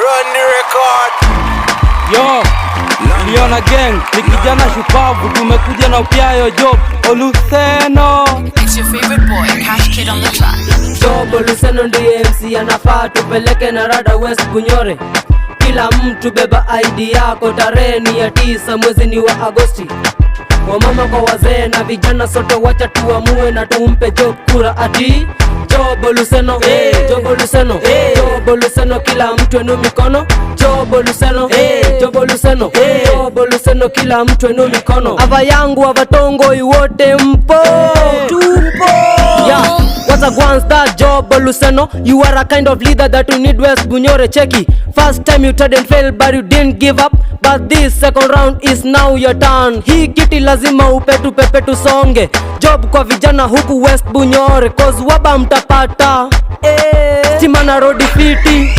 Run the record. Yo, Liona Gang, ni kijana shupavu, tumekuja na upiayo Job Oluseno. It's your favorite boy, Cash Kid on the track. Job Oluseno ndiye MC anafaa tupeleke na rada West Bunyore. Kila mtu beba ID yako, tarehe ni ya 9 mwezi ni wa Agosti. Wamama kwa wazee na vijana sote wacha tuamue na tumpe Job kura ati Job Oluseno, Job Oluseno, Job Oluseno, kila mtu enu mikono. Job Oluseno, Job Oluseno, Job Oluseno, kila mtu enu mikono. Ava yangu avatongo iwote mpo tumpo. Yeah, what's a one star Job Oluseno? You are a kind of leader that you need West Bunyore. Cheki, first time you tried and failed but you didn't give up. But this second round is now your turn. Hii kiti lazima upetu pepe tusonge. Job kwa vijana huku West Bunyore, cause waba mtapata stima na road fiti.